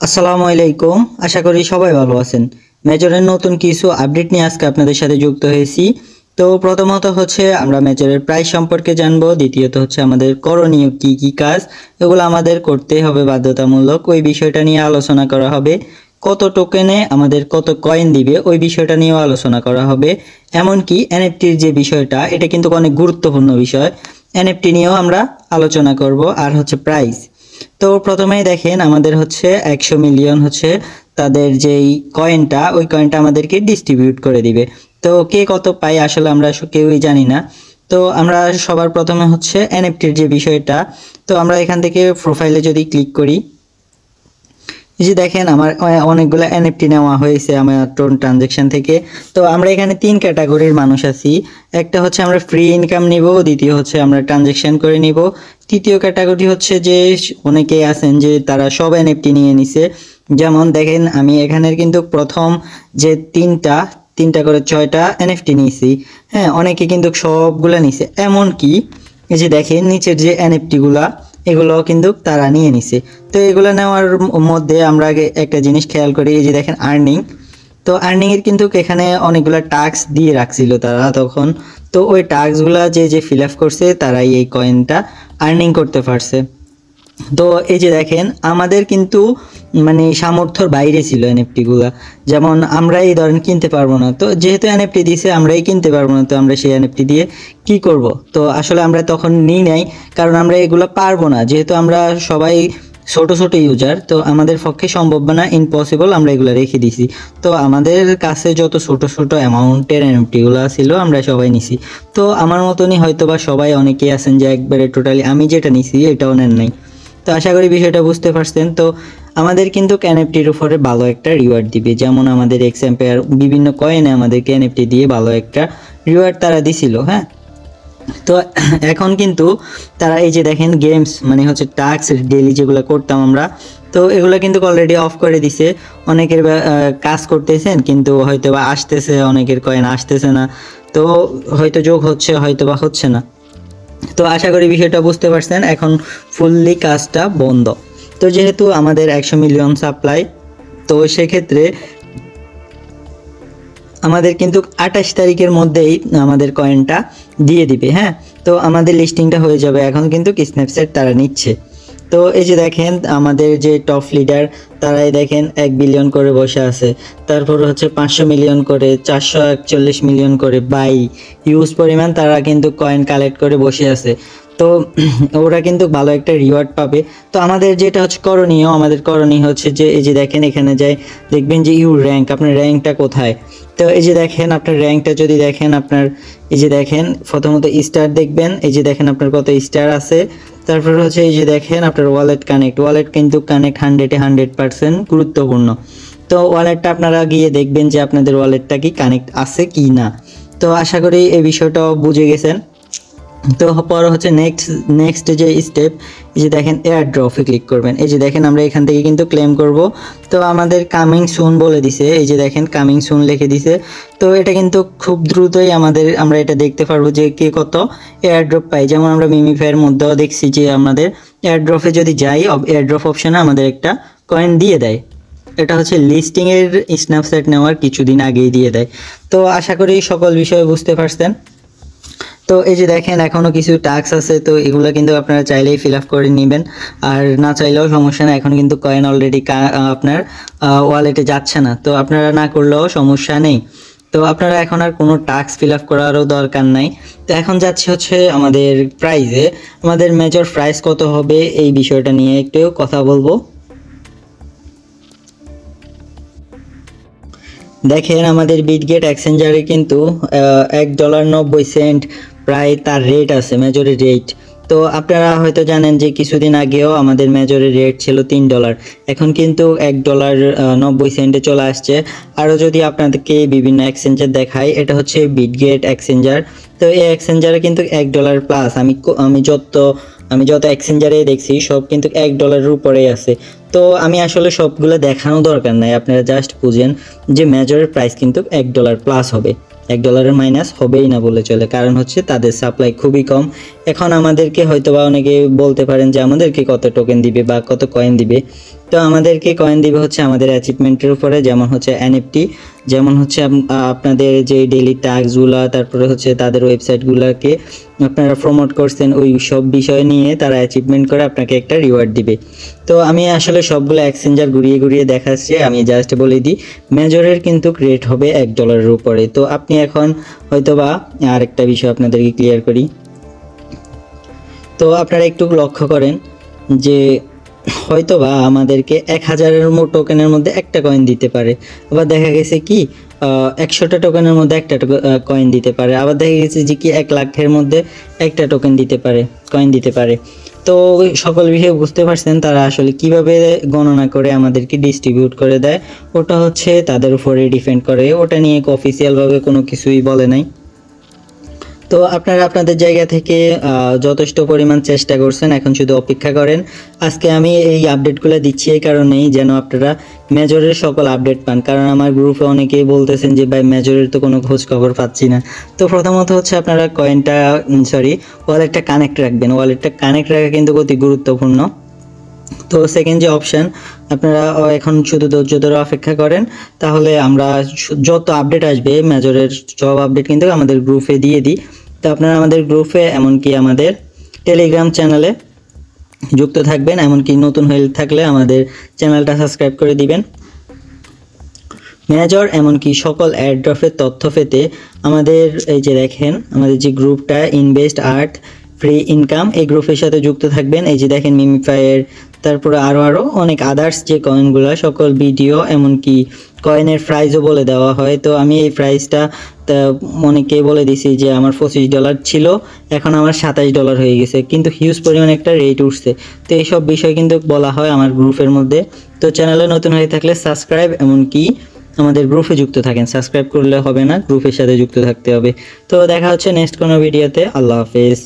আসসালামু আলাইকুম। আশা করি সবাই ভালো আছেন। মেজরের নতুন কিছু আপডেট নিয়ে আজকে আপনাদের সাথে যুক্ত হয়েছি। তো প্রথমত হচ্ছে আমরা মেজরের প্রাইস সম্পর্কে জানবো, দ্বিতীয়ত হচ্ছে আমাদের করণীয় কি কি কাজ এগুলো আমাদের করতে হবে বাধ্যতামূলক, ওই বিষয়টা নিয়ে আলোচনা করা হবে। কত টোকেনে আমাদের কত কয়েন দিবে ওই বিষয়টা নিয়েও আলোচনা করা হবে। এমনকি এনএফটির যে বিষয়টা, এটা কিন্তু অনেক গুরুত্বপূর্ণ বিষয়, এনএফটি নিয়েও আমরা আলোচনা করব। আর হচ্ছে প্রাইস। তো প্রথমেই দেখেন আমাদের হচ্ছে 100 মিলিয়ন হচ্ছে তাদের যেই কয়েনটা, ওই কয়েনটা আমাদেরকে ডিস্ট্রিবিউট করে দিবে। তো কে কত পাই আসলে আমরা কেউই জানি না। তো আমরা সবার প্রথমে হচ্ছে এনএফটির যে বিষয়টা, তো আমরা এখান থেকে প্রোফাইলে যদি ক্লিক করি, এই যে দেখেন আমার অনেকগুলো এনএফটি নেওয়া হয়েছে আমার টোন ট্রানজেকশন থেকে। তো আমরা এখানে তিন ক্যাটাগরির মানুষ আছি। একটা হচ্ছে আমরা ফ্রি ইনকাম নিব, দ্বিতীয় হচ্ছে আমরা ট্রানজেকশন করে নিব, তৃতীয় ক্যাটাগরি হচ্ছে যে অনেকেই আছেন যে তারা সব এনএফটি নিয়ে নিছে। যেমন দেখেন আমি এখানের কিন্তু প্রথম যে তিনটা করে 6টা এনএফটি নিয়েছি। হ্যাঁ, অনেকে কিন্তু সবগুলা নিছে। এমনকি এই যে দেখেন নিচের যে এনএফটি গুলা, এগুলো কিন্তু তারা নিয়ে নিছে। তো এগুলো নেওয়ার মধ্যে আমরা আগে একটা জিনিস খেয়াল করি, এই যে দেখেন আর্নিং। তো আর্নিং এর কিন্তু এখানে অনেকগুলো টাস্ক দিয়ে রাখছিল তারা তখন। তো ওই টাস্কগুলো যে ফিল আপ করছে তারাই এই কয়েনটা আর্নিং করতে পারছে। তো এই যে দেখেন আমাদের কিন্তু মানে সামর্থ্যর বাইরে ছিল এনএফটি গুলা। যেমন আমরা এই ধরেন কিনতে পারবো না, তো যেহেতু এনএফটি দিছে আমরাই কিনতে পারবো না, তো আমরা সেই এনএফটি দিয়ে কি করব? তো আসলে আমরা তখন নিই নাই, কারণ আমরা এগুলো পারবো না, যেহেতু আমরা সবাই ছোট ছোট ইউজার। তো আমাদের পক্ষে সম্ভব না, ইম্পসিবল, আমরা এগুলো রেখে দিছি। তো আমাদের কাছে যত ছোট ছোট অ্যামাউন্টের এনএফটিগুলো ছিল আমরা সবাই নিছি। তো আমার মতনই হয়তো বা সবাই অনেকেই আছেন যে একবারে টোটালি আমি যেটা নিছি এটাও নেন নাই। তো আশা করি বিষয়টা বুঝতে পারছেন। তো আমাদের কিন্তু এনএফটির উপরে ভালো একটা রিওয়ার্ড দিবে, যেমন আমাদের এক্সাম্পেয়ার বিভিন্ন কয়েনে আমাদেরকে এনএফটি দিয়ে ভালো একটা রিওয়ার্ড তারা দিছিল। হ্যাঁ, তো এখন কিন্তু তারা এই যে দেখেন গেমস মানে হচ্ছে টাস্ক ডেইলি যেগুলো করতাম আমরা, তো এগুলো কিন্তু অলরেডি অফ করে দিছে। অনেকের কাজ করতেছেন কিন্তু হয়তো বা আসতেছে, অনেকের কয়েন আসতেছে না, তো হয়তো যোগ হচ্ছে হয়তো বা হচ্ছে না। তো আশা করি বিষয়টা বুঝতে পারছেন। এখন ফুললি কাজটা বন্ধ। তো যেহেতু আমাদের 100 মিলিয়ন সাপ্লাই, তো সেক্ষেত্রে আমাদের কিন্তু 28 তারিখের মধ্যেই আমাদের কয়েনটা দিয়ে দিবে। হ্যাঁ, তো আমাদের লিস্টিংটা হয়ে যাবে। এখন কিন্তু স্ন্যাপচ্যাট তারা নিচ্ছে। তো এই যে দেখেন আমাদের যে টপ লিডার, তারাই দেখেন 1 বিলিয়ন করে বসে আছে। তারপর হচ্ছে 500 মিলিয়ন করে, 441 মিলিয়ন করে, বাই ইউজ পরিমাণ তারা কিন্তু কয়েন কালেক্ট করে বসে আছে। তো ওরা কিন্তু ভালো একটা রিওয়ার্ড পাবে। তো আমাদের যেটা হচ্ছে করণীয়, আমাদের করণীয় হচ্ছে যে এই যে দেখেন এখানে যাই দেখবেন যে ইউর র্যাঙ্ক, আপনার র্যাঙ্কটা কোথায়। তো এই যে দেখেন আপনার র্যাঙ্কটা যদি দেখেন আপনার, এই যে দেখেন প্রথমত স্টার দেখবেন, এই যে দেখেন আপনার কত স্টার আছে। তারপর হচ্ছে এই যে দেখেন আপনার ওয়ালেট কানেক্ট, ওয়ালেট কিন্তু কানেক্ট 100% গুরুত্বপূর্ণ। তো ওয়ালেটটা আপনারা গিয়ে দেখবেন যে আপনাদের ওয়ালেটটা কি কানেক্ট আছে কি না। তো আশা করি এই বিষয়টাও বুঝে গেছেন। তো পরে হচ্ছে নেক্সট যে স্টেপ, এই যে দেখেন এয়ার ড্রপে ক্লিক করবেন। এই যে দেখেন আমরা এখান থেকে কিন্তু ক্লেম করব। তো আমাদের কামিং সুন বলে দিছে, এই যে দেখেন কামিং সুন লিখে দিছে। তো এটা কিন্তু খুব দ্রুতই আমরা এটা দেখতে পারবো যে কে কত এয়ার ড্রপ পাই। যেমন আমরা মিমিফাইয়ের মধ্যেও দেখছি যে আমাদের এয়ার ড্রপে যদি যাই, এয়ার ড্রপ অপশানে আমাদের একটা কয়েন দিয়ে দেয়। এটা হচ্ছে লিস্টিংয়ের স্ন্যাপচ্যাট নেওয়ার কিছুদিন আগেই দিয়ে দেয়। তো আশা করি সকল বিষয় বুঝতে পারছেন। তো এই যে দেখেন এখনো কিছু টাস্ক আছে, তো এগুলো কিন্তু আপনারা চাইলেই ফিল আপ করে নেবেন, আর না চাইলেও সমস্যা না। এখন কিন্তু কয়েন অলরেডি আপনার ওয়ালেটে যাচ্ছে না, তো আপনারা না করলেও সমস্যা নেই। তো আপনারা এখন আর কোনো টাস্ক ফিল আপ করারও দরকার নাই। তো এখন যাচ্ছে হচ্ছে আমাদের প্রাইজে, আমাদের মেজর প্রাইস কত হবে এই বিষয়টা নিয়ে একটু কথা বলবো। দেখেন আমাদের বিটগেট এক্সচেঞ্জারে কিন্তু $1.90 প্রায় তার রেট আছে, মেজরের রেট। তো আপনারা হয়তো জানেন যে কিছুদিন আগেও আমাদের মেজরের রেট ছিল $3, এখন কিন্তু $1.90 চলে আসছে। আরও যদি আপনাদেরকে বিভিন্ন এক্সচেঞ্জার দেখাই, এটা হচ্ছে বিটগেট এক্সচেঞ্জার। তো এই এক্সচেঞ্জারে কিন্তু $1 প্লাস, আমি যত এক্সচেঞ্জারে দেখছি সব কিন্তু $1 উপরেই আছে। তো আমি আসলে সবগুলো দেখানো দরকার নাই, আপনারা জাস্ট বুঝেন যে মেজরের প্রাইস কিন্তু $1 প্লাস হবে, $1 মাইনাস হবেই না বলে চলে, কারণ হচ্ছে তাদের সাপ্লাই খুবই কম। এখন আমাদেরকে হয়তো বা অনেকে বলতে পারেন যে আমাদেরকে কত টোকেন দিবে বা কত কয়েন দিবে। তো তো আমাদেরকে কয়েন দিবে হচ্ছে আমাদের অ্যাচিভমেন্টের উপরে, যেমন হচ্ছে এনএফটি, যেমন হচ্ছে আপনাদের যে ডেইলি টাস্কগুলো, তারপরে হচ্ছে তাদের ওয়েবসাইটগুলোকে আপনারা প্রমোট করছেন, ওই সব বিষয় নিয়ে তারা অ্যাচিভমেন্ট করে আপনাকে একটা রিওয়ার্ড দিবে। তো আমি আসলে সবগুলো এক্সচেঞ্জার ঘুরিয়ে ঘুরিয়ে দেখাচ্ছি, আমি জাস্ট বলে দিই মেজরের কিন্তু রেট হবে $1 উপরে। তো আপনি এখন হয়তোবা আরেকটা বিষয় আপনাদেরকে ক্লিয়ার করি, তো আপনারা একটু লক্ষ্য করেন যে হয়তোবা আমাদেরকে 1000 টোকেনের মধ্যে একটা কয়েন দিতে পারে, আবার দেখা গেছে কি 100টা টোকেনের মধ্যে একটা কয়েন দিতে পারে, আবার দেখা গেছে যে কি 1 লাখের মধ্যে একটা টোকেন দিতে পারে, কয়েন দিতে পারে। তো সকল বিষয় বুঝতে পারছেন তারা আসলে কিভাবে গণনা করে আমাদেরকে ডিস্ট্রিবিউট করে দেয়, ওটা হচ্ছে তাদের উপরে ডিপেন্ড করে, ওটা নিয়ে অফিসিয়ালভাবে কোনো কিছুই বলে নাই। তো আপনারা আপনাদের জায়গা থেকে যথেষ্ট পরিমাণ চেষ্টা করছেন, এখন শুধু অপেক্ষা করেন। আজকে আমি এই আপডেটগুলো দিচ্ছি এই কারণেই যেন আপনারা মেজরের সকল আপডেট পান, কারণ আমার গ্রুপে অনেকেই বলতেছেন যে ভাই মেজরের তো কোনো খোঁজ খবর পাচ্ছি না। তো প্রথমত হচ্ছে আপনারা ওয়ালেটটা কানেক্ট রাখবেন, ওয়ালেটটা কানেক্ট রাখা কিন্তু অতি গুরুত্বপূর্ণ। তো সেকেন্ড যে অপশান, আপনারা এখন শুধু ধৈর্য ধরে অপেক্ষা করেন, তাহলে আমরা যত আপডেট আসবে মেজরের সব আপডেট কিন্তু আমাদের গ্রুপে দিয়ে দিই। তো আপনারা আমাদের গ্রুপে এমনকি আমাদের টেলিগ্রাম চ্যানেলে যুক্ত থাকবেন, এমনকি নতুন হয়ে থাকলে আমাদের চ্যানেলটা সাবস্ক্রাইব করে দিবেন। মেজর এমনকি সকল এয়ারড্রপের তথ্য পেতে আমাদের এই যে দেখেন আমাদের যে গ্রুপটা ইনভেস্ট আর্ট ফ্রি ইনকাম, এই গ্রুপের সাথে যুক্ত থাকবেন। এই যে দেখেন মিমিফাইয়ের, তারপরে আরও অনেক আদার্স যে কয়েনগুলো সকল ভিডিও, এমনকি কয়েনের প্রাইসও বলে দেওয়া হয়। তো আমি এই প্রাইসটা অনেকে বলে দিছি যে আমার $25 ছিল, এখন আমার $27 হয়ে গেছে, কিন্তু হিউজ পরিমাণে একটা রেট উঠছে। তো এইসব বিষয় কিন্তু বলা হয় আমার গ্রুপের মধ্যে। তো চ্যানেলে নতুন হয়ে থাকলে সাবস্ক্রাইব, এমনকি আমাদের গ্রুপে যুক্ত থাকেন, সাবস্ক্রাইব করলে হবে না, গ্রুপের সাথে যুক্ত থাকতে হবে। তো দেখা হচ্ছে নেক্সট কোনো ভিডিওতে। আল্লাহ হাফেজ।